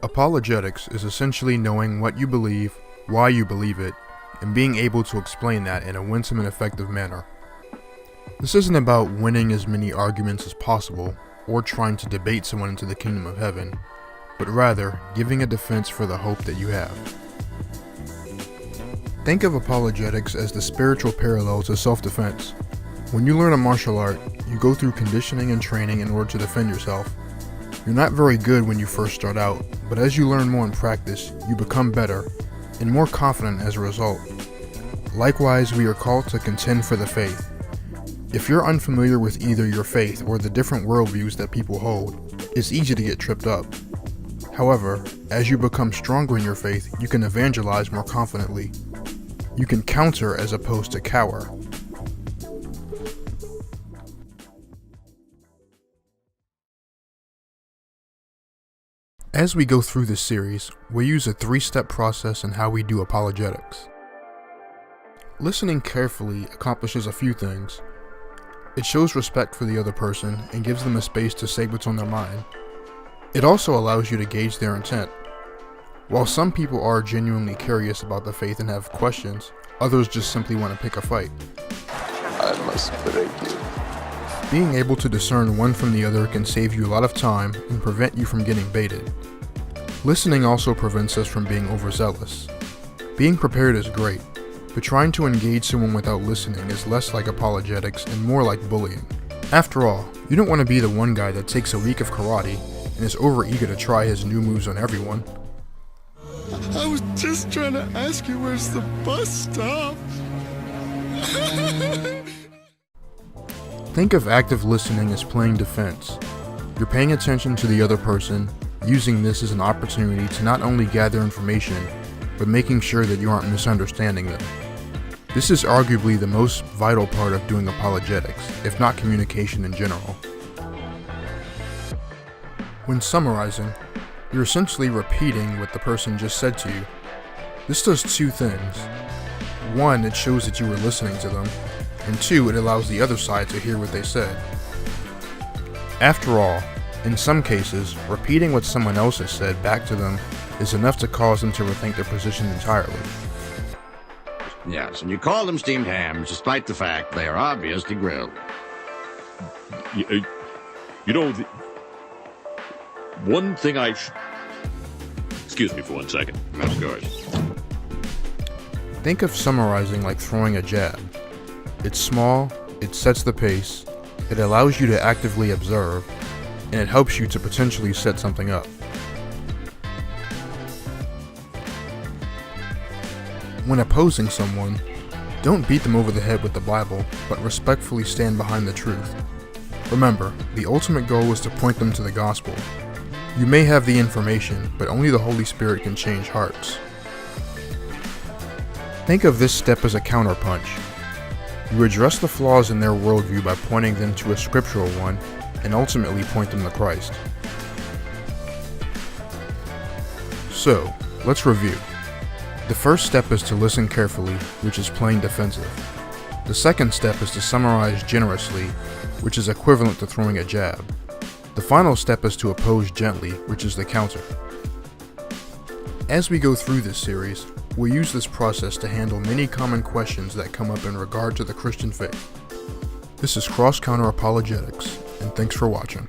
Apologetics is essentially knowing what you believe, why you believe it, and being able to explain that in a winsome and effective manner. This isn't about winning as many arguments as possible, or trying to debate someone into the kingdom of heaven, but rather giving a defense for the hope that you have. Think of apologetics as the spiritual parallel to self-defense. When you learn a martial art, you go through conditioning and training in order to defend yourself. You're not very good when you first start out, but as you learn more in practice, you become better and more confident as a result. Likewise, we are called to contend for the faith. If you're unfamiliar with either your faith or the different worldviews that people hold, it's easy to get tripped up. However, as you become stronger in your faith, you can evangelize more confidently. You can counter as opposed to cower. As we go through this series, we use a 3-step process in how we do apologetics. Listening carefully accomplishes a few things. It shows respect for the other person and gives them a space to say what's on their mind. It also allows you to gauge their intent. While some people are genuinely curious about the faith and have questions, others just simply want to pick a fight. I must break you. Being able to discern one from the other can save you a lot of time and prevent you from getting baited. Listening also prevents us from being overzealous. Being prepared is great, but trying to engage someone without listening is less like apologetics and more like bullying. After all, you don't want to be the one guy that takes a week of karate and is overeager to try his new moves on everyone. I was just trying to ask you where's the bus stop. Think of active listening as playing defense. You're paying attention to the other person, using this as an opportunity to not only gather information, but making sure that you aren't misunderstanding them. This is arguably the most vital part of doing apologetics, if not communication in general. When summarizing, you're essentially repeating what the person just said to you. This does two things. One, it shows that you were listening to them, and two, it allows the other side to hear what they said. After all, in some cases, repeating what someone else has said back to them is enough to cause them to rethink their position entirely. Yes, and you call them steamed hams despite the fact they are obviously grilled. One thing Excuse me for 1 second. Of course. Think of summarizing like throwing a jab. It's small, it sets the pace, it allows you to actively observe, and it helps you to potentially set something up. When opposing someone, don't beat them over the head with the Bible, but respectfully stand behind the truth. Remember, the ultimate goal is to point them to the gospel. You may have the information, but only the Holy Spirit can change hearts. Think of this step as a counterpunch. You address the flaws in their worldview by pointing them to a scriptural one, and ultimately point them to Christ. So, let's review. The first step is to listen carefully, which is playing defensive. The second step is to summarize generously, which is equivalent to throwing a jab. The final step is to oppose gently, which is the counter. As we go through this series, we'll use this process to handle many common questions that come up in regard to the Christian faith. This is Cross Counter Apologetics, and thanks for watching.